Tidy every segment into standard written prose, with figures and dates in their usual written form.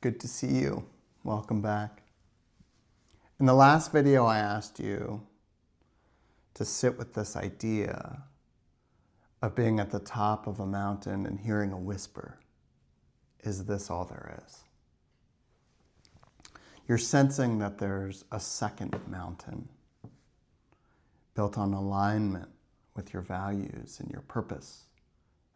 Good to see you. Welcome back. In the last video, I asked you to sit with this idea of being at the top of a mountain and hearing a whisper. Is this all there is? You're sensing that there's a second mountain built on alignment with your values and your purpose,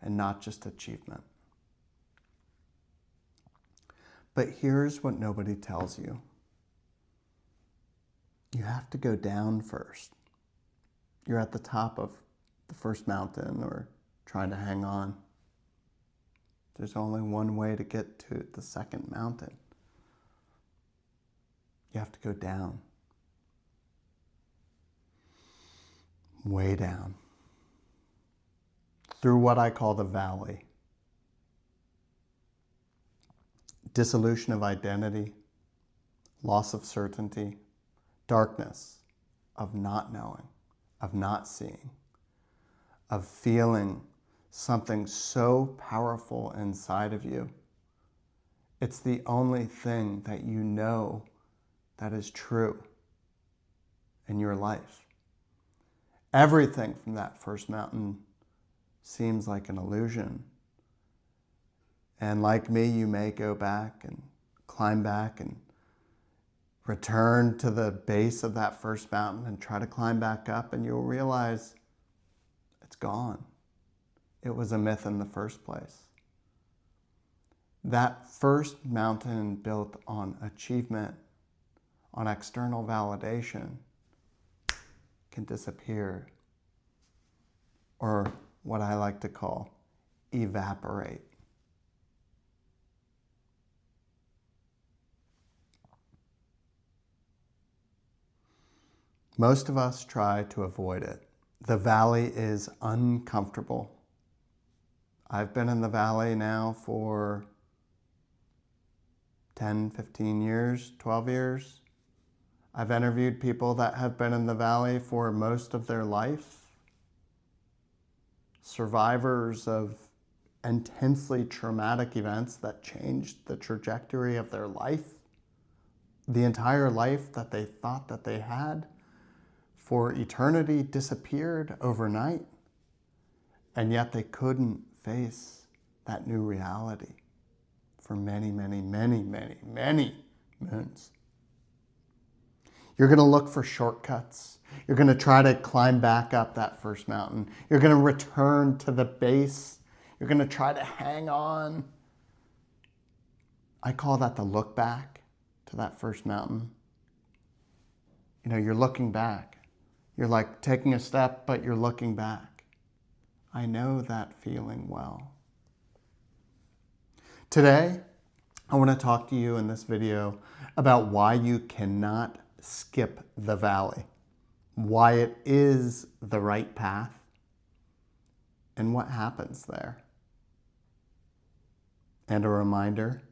and not just achievement. But here's what nobody tells you. You have to go down first. You're at the top of the first mountain or trying to hang on. There's only one way to get to the second mountain. You have to go down. Way down. Through what I call the valley. Dissolution of identity, loss of certainty, darkness of not knowing, of not seeing, of feeling something so powerful inside of you. It's the only thing that you know that is true in your life. Everything from that first mountain seems like an illusion. And like me, you may go back and climb back and return to the base of that first mountain and try to climb back up, and you'll realize it's gone. It was a myth in the first place. That first mountain built on achievement, on external validation, can disappear, or what I like to call evaporate. Most of us try to avoid it. The valley is uncomfortable. I've been in the valley now for 10, 15 years, 12 years. I've interviewed people that have been in the valley for most of their life. Survivors of intensely traumatic events that changed the trajectory of their life. The entire life that they thought that they had for eternity disappeared overnight, and yet they couldn't face that new reality for many, many, many, many, many moons. You're going to look for shortcuts. You're going to try to climb back up that first mountain. You're going to return to the base. You're going to try to hang on. I call that the look back to that first mountain. You know, you're looking back. You're like taking a step, but you're looking back. I know that feeling well. Today, I want to talk to you in this video about why you cannot skip the valley, why it is the right path, and what happens there. And a reminder,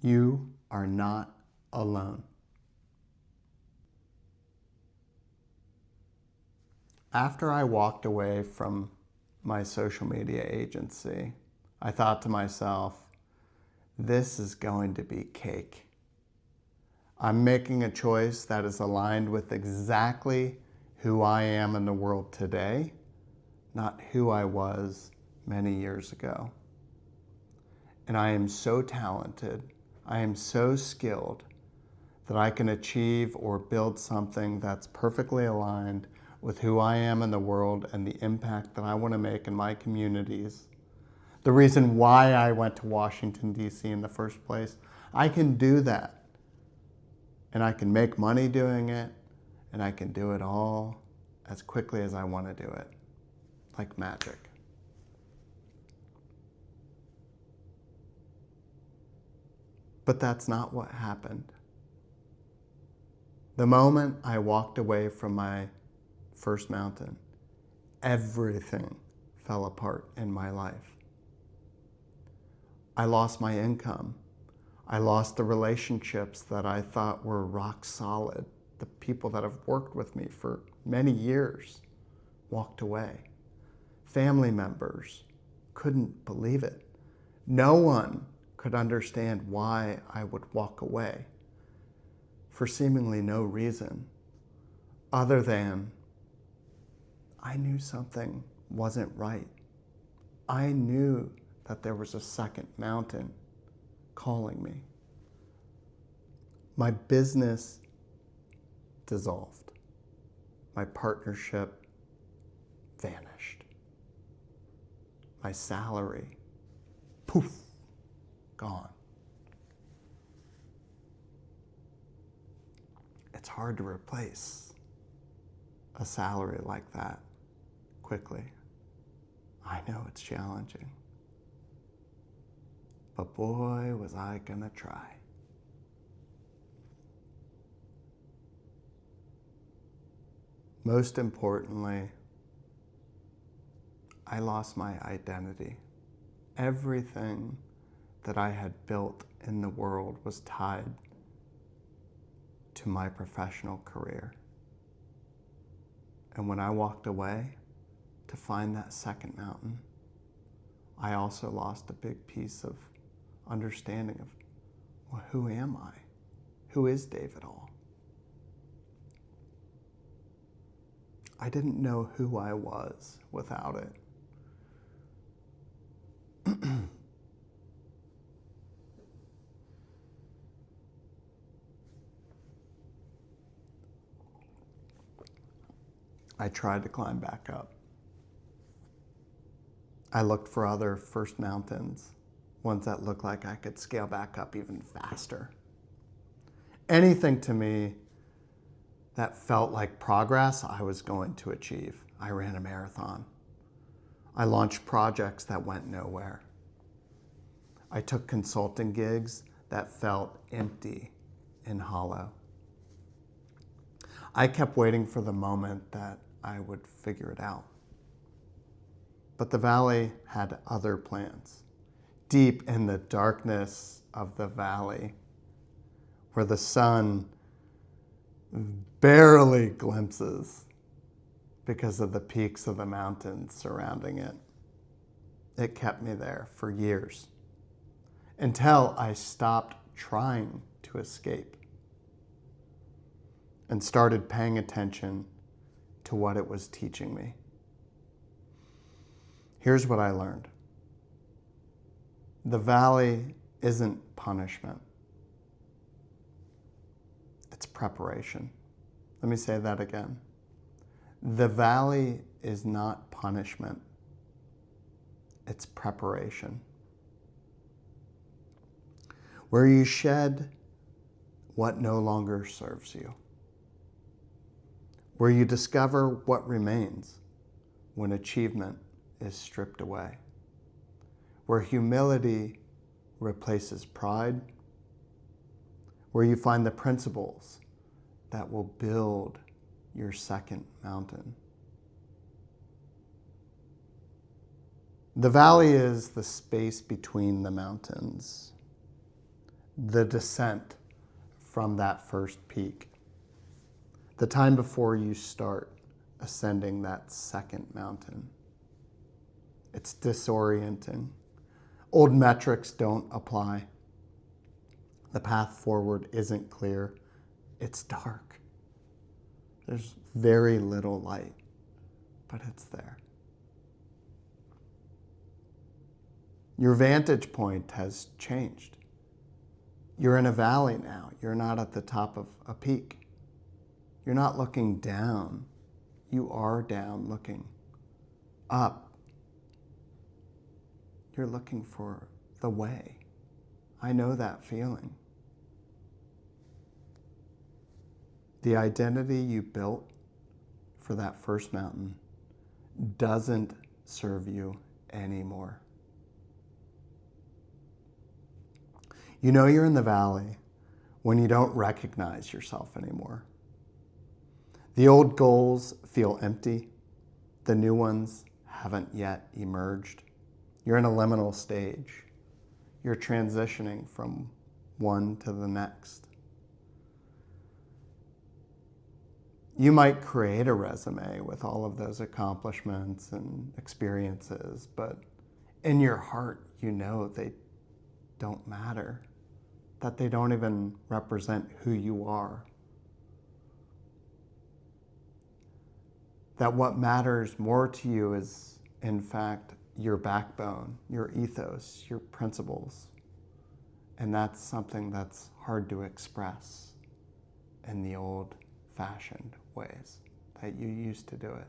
you are not alone. After I walked away from my social media agency, I thought to myself, this is going to be cake. I'm making a choice that is aligned with exactly who I am in the world today, not who I was many years ago. And I am so talented, I am so skilled that I can achieve or build something that's perfectly aligned with who I am in the world and the impact that I want to make in my communities. The reason why I went to Washington, D.C. in the first place, I can do that. And I can make money doing it, and I can do it all as quickly as I want to do it, like magic. But that's not what happened. The moment I walked away from my first mountain, everything fell apart in my life. I lost my income. I lost the relationships that I thought were rock solid. The people that have worked with me for many years walked away. Family members couldn't believe it. No one could understand why I would walk away for seemingly no reason other than I knew something wasn't right. I knew that there was a second mountain calling me. My business dissolved. My partnership vanished. My salary, poof, gone. It's hard to replace a salary like that quickly. I know it's challenging. But boy, was I gonna try. Most importantly, I lost my identity. Everything that I had built in the world was tied to my professional career. And when I walked away to find that second mountain, I also lost a big piece of understanding of, well, who am I? Who is David All? I didn't know who I was without it. I tried to climb back up. I looked for other first mountains, ones that looked like I could scale back up even faster. Anything to me that felt like progress, I was going to achieve. I ran a marathon. I launched projects that went nowhere. I took consulting gigs that felt empty and hollow. I kept waiting for the moment that I would figure it out. But the valley had other plans. Deep in the darkness of the valley, where the sun barely glimpses because of the peaks of the mountains surrounding it, it kept me there for years until I stopped trying to escape and started paying attention to what it was teaching me. Here's what I learned. The valley isn't punishment. It's preparation. Let me say that again. The valley is not punishment. It's preparation. Where you shed what no longer serves you. Where you discover what remains when achievement is stripped away. Where humility replaces pride. Where you find the principles that will build your second mountain. The valley is the space between the mountains, the descent from that first peak, the time before you start ascending that second mountain. It's disorienting. Old metrics don't apply. The path forward isn't clear. It's dark. There's very little light, but it's there. Your vantage point has changed. You're in a valley now. You're not at the top of a peak. You're not looking down. You are down looking up. You're looking for the way. I know that feeling. The identity you built for that first mountain doesn't serve you anymore. You know you're in the valley when you don't recognize yourself anymore. The old goals feel empty. The new ones haven't yet emerged. You're in a liminal stage. You're transitioning from one to the next. You might create a resume with all of those accomplishments and experiences, but in your heart, you know they don't matter, that they don't even represent who you are. That what matters more to you is, in fact, your backbone, your ethos, your principles. And that's something that's hard to express in the old-fashioned ways that you used to do it.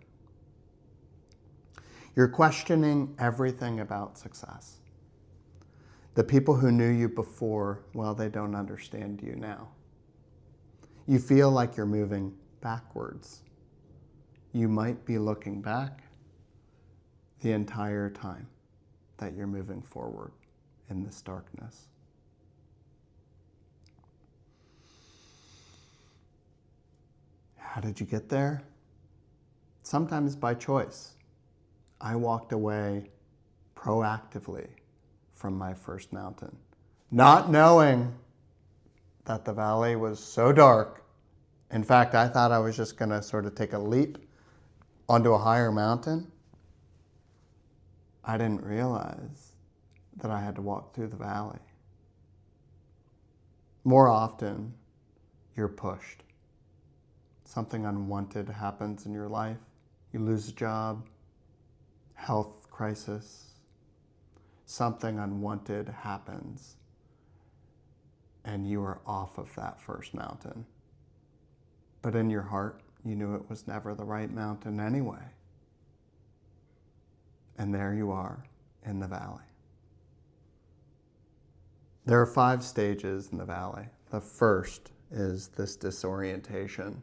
You're questioning everything about success. The people who knew you before, well, they don't understand you now. You feel like you're moving backwards. You might be looking back the entire time that you're moving forward in this darkness. How did you get there? Sometimes by choice. I walked away proactively from my first mountain, not knowing that the valley was so dark. In fact, I thought I was just going to sort of take a leap onto a higher mountain. I didn't realize that I had to walk through the valley. More often, you're pushed. Something unwanted happens in your life. You lose a job, health crisis. Something unwanted happens, and you are off of that first mountain. But in your heart, you knew it was never the right mountain anyway. And there you are in the valley. There are 5 stages in the valley. The first is this disorientation.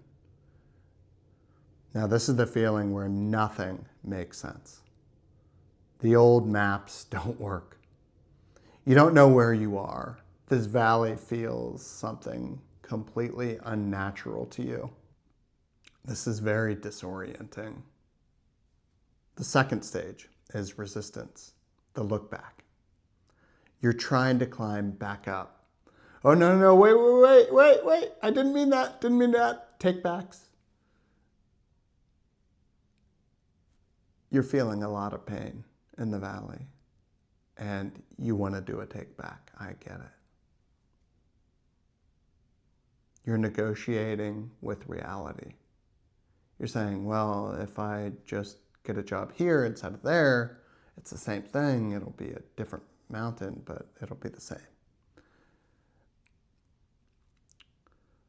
Now, this is the feeling where nothing makes sense. The old maps don't work. You don't know where you are. This valley feels something completely unnatural to you. This is very disorienting. The second stage is resistance, the look back. You're trying to climb back up. Oh, no, wait. I didn't mean that. Take backs. You're feeling a lot of pain in the valley, and you want to do a take back. I get it. You're negotiating with reality. You're saying, well, if I just get a job here instead of there, it's the same thing. It'll be a different mountain, but it'll be the same.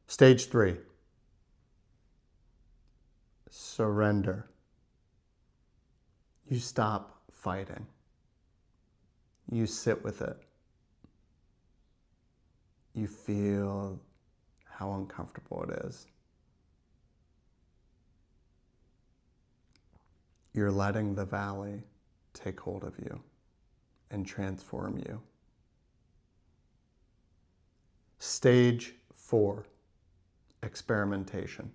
Stage 3, surrender. You stop fighting. You sit with it. You feel how uncomfortable it is. You're letting the valley take hold of you and transform you. Stage 4, experimentation.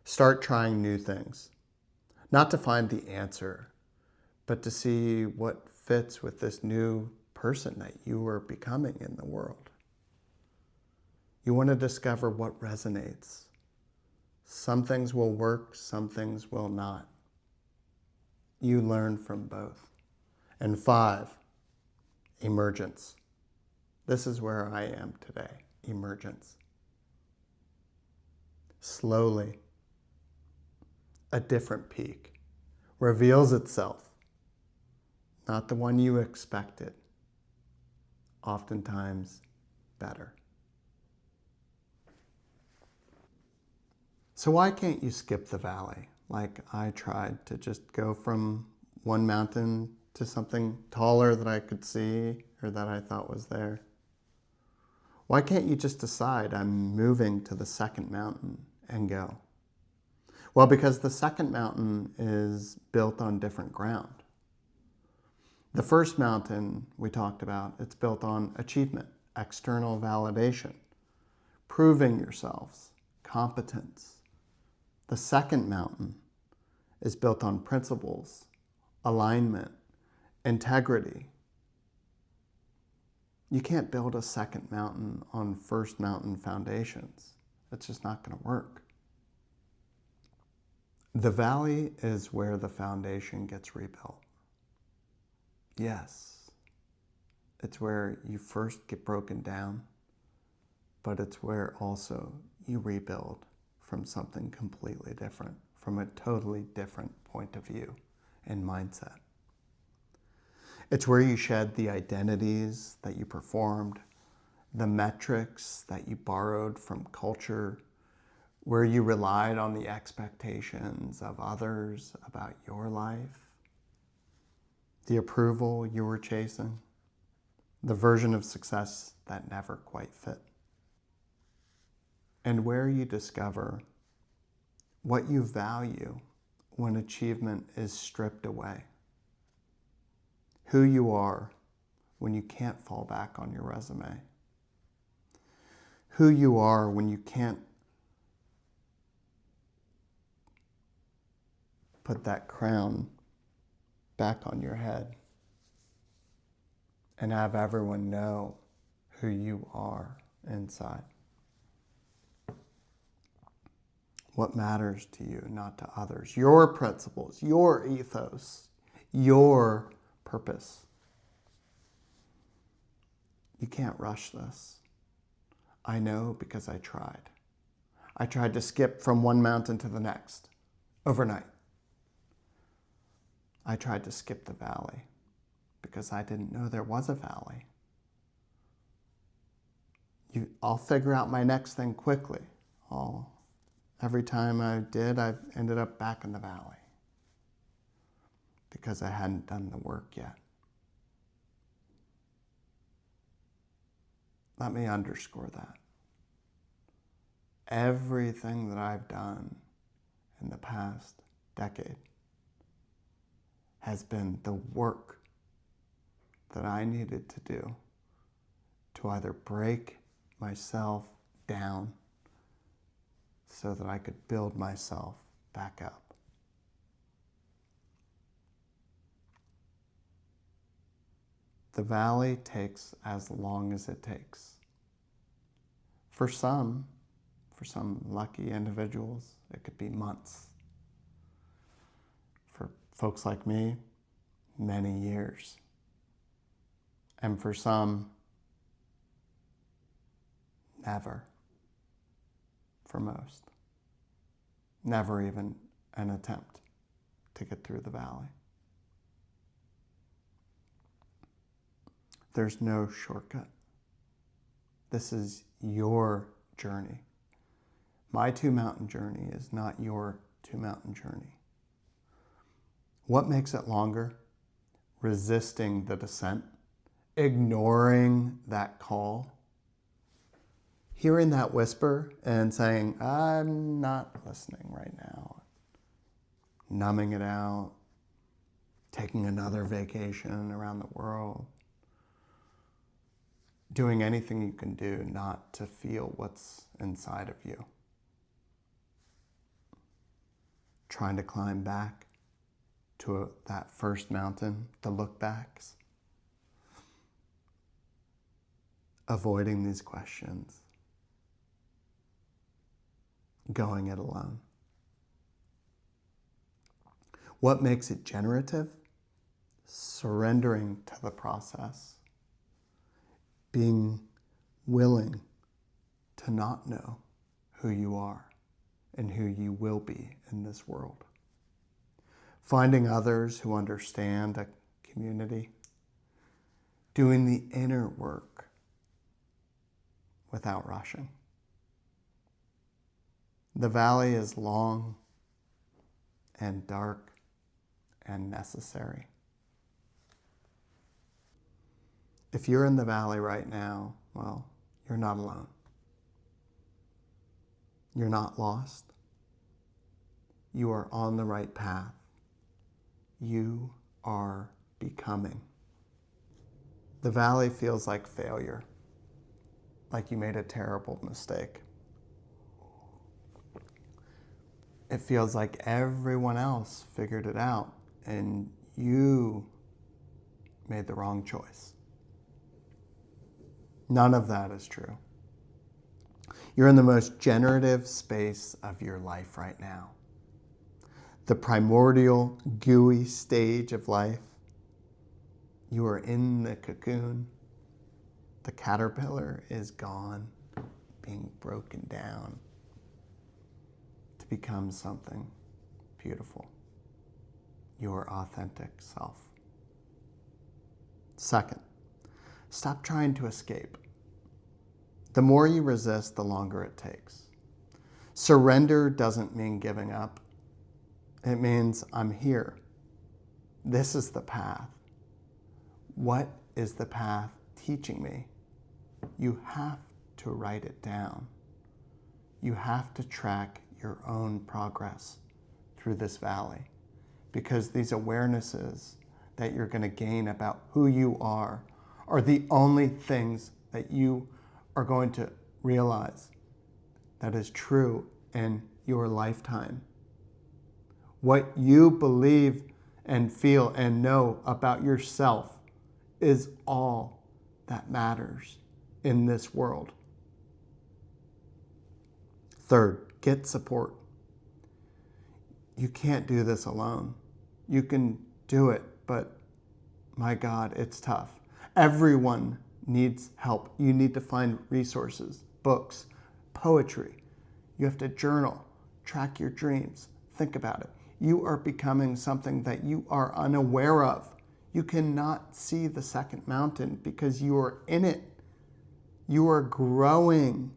Start trying new things, not to find the answer, but to see what fits with this new person that you are becoming in the world. You want to discover what resonates. Some things will work, some things will not. You learn from both. And 5, emergence. This is where I am today, emergence. Slowly, a different peak reveals itself, not the one you expected, oftentimes better. So why can't you skip the valley like I tried to just go from one mountain to something taller that I could see or that I thought was there? Why can't you just decide I'm moving to the second mountain and go? Well, because the second mountain is built on different ground. The first mountain we talked about, it's built on achievement, external validation, proving yourselves, competence. The second mountain is built on principles, alignment, integrity. You can't build a second mountain on first mountain foundations. It's just not going to work. The valley is where the foundation gets rebuilt. Yes, It's where you first get broken down, but it's where also you rebuild from something completely different, from a totally different point of view and mindset. It's where you shed the identities that you performed, the metrics that you borrowed from culture, where you relied on the expectations of others about your life, the approval you were chasing, the version of success that never quite fit. And where you discover what you value when achievement is stripped away, who you are when you can't fall back on your resume, who you are when you can't put that crown back on your head and have everyone know who you are inside. What matters to you, not to others. Your principles, your ethos, your purpose. You can't rush this. I know because I tried. I tried to skip from one mountain to the next overnight. I tried to skip the valley because I didn't know there was a valley. I'll figure out my next thing quickly. Every time I did, I ended up back in the valley because I hadn't done the work yet. Let me underscore that. Everything that I've done in the past decade has been the work that I needed to do to either break myself down so that I could build myself back up. The valley takes as long as it takes. For some lucky individuals, it could be months. For folks like me, many years. And for some, never. For most. Never even an attempt to get through the valley. There's no shortcut. This is your journey. My two-mountain journey is not your two-mountain journey. What makes it longer? Resisting the descent, ignoring that call, hearing that whisper and saying, I'm not listening right now, numbing it out, taking another vacation around the world, doing anything you can do not to feel what's inside of you. Trying to climb back to that first mountain, the look backs. Avoiding these questions. Going it alone. What makes it generative? Surrendering to the process. Being willing to not know who you are and who you will be in this world. Finding others who understand a community. Doing the inner work without rushing. The valley is long and dark and necessary. If you're in the valley right now, well, you're not alone. You're not lost. You are on the right path. You are becoming. The valley feels like failure, like you made a terrible mistake. It feels like everyone else figured it out and you made the wrong choice. None of that is true. You're in the most generative space of your life right now. The primordial, gooey stage of life. You are in the cocoon. The caterpillar is gone, being broken down to become something beautiful, your authentic self. Second, stop trying to escape. The more you resist, the longer it takes. Surrender doesn't mean giving up. It means I'm here. This is the path. What is the path teaching me? You have to write it down. You have to track your own progress through this valley, because these awarenesses that you're going to gain about who you are the only things that you are going to realize that is true in your lifetime. What you believe and feel and know about yourself is all that matters in this world. Third, get support. You can't do this alone. You can do it, but my God, it's tough. Everyone needs help. You need to find resources, books, poetry. You have to journal, track your dreams, think about it. You are becoming something that you are unaware of. You cannot see the second mountain because you are in it. You are growing.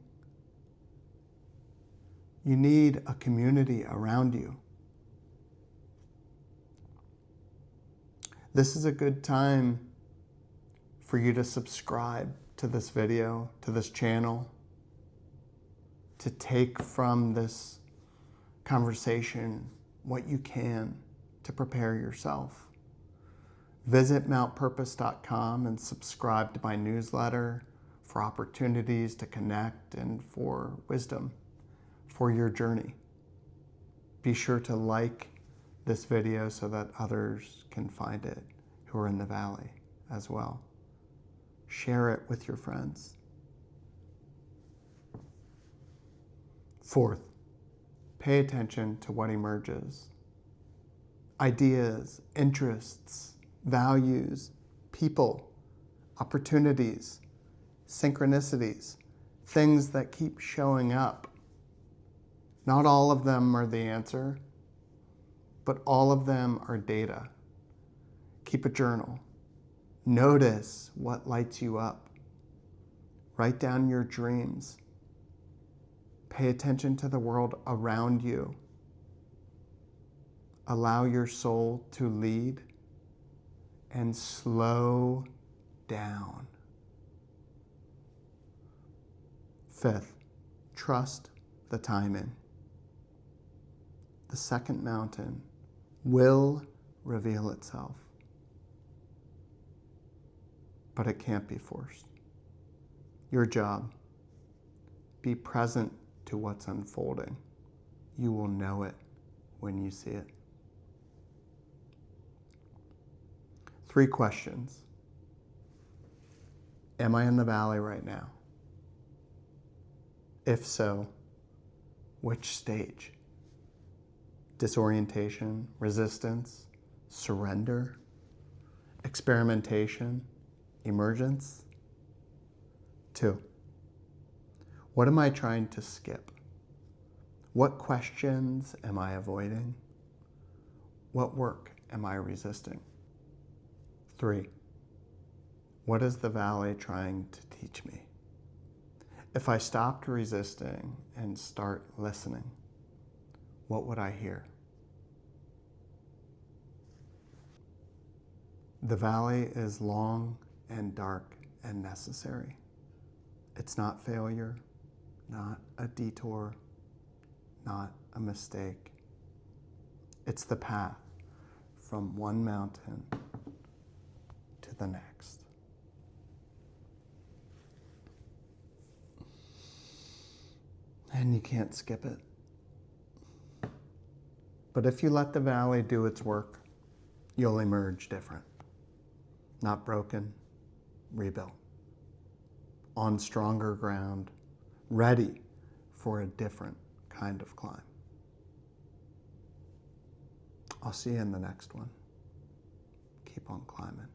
You need a community around you. This is a good time for you to subscribe to this video, to this channel, to take from this conversation what you can to prepare yourself. Visit mountpurpose.com and subscribe to my newsletter for opportunities to connect and for wisdom for your journey. Be sure to like this video so that others can find it who are in the valley as well. Share it with your friends. Fourth, pay attention to what emerges. Ideas, interests, values, people, opportunities, synchronicities, things that keep showing up. Not all of them are the answer, but all of them are data. Keep a journal. Notice what lights you up. Write down your dreams. Pay attention to the world around you. Allow your soul to lead and slow down. Fifth, trust the timing. The second mountain will reveal itself, but it can't be forced. Your job, be present to what's unfolding. You will know it when you see it. 3 questions. Am I in the valley right now? If so, which stage? Disorientation, resistance, surrender, experimentation, emergence? 2, what am I trying to skip? What questions am I avoiding? What work am I resisting? 3, what is the valley trying to teach me? If I stopped resisting and start listening, what would I hear? The valley is long and dark and necessary. It's not failure, not a detour, not a mistake. It's the path from one mountain to the next. And you can't skip it. But if you let the valley do its work, you'll emerge different. Not broken, rebuilt. On stronger ground, ready for a different kind of climb. I'll see you in the next one. Keep on climbing.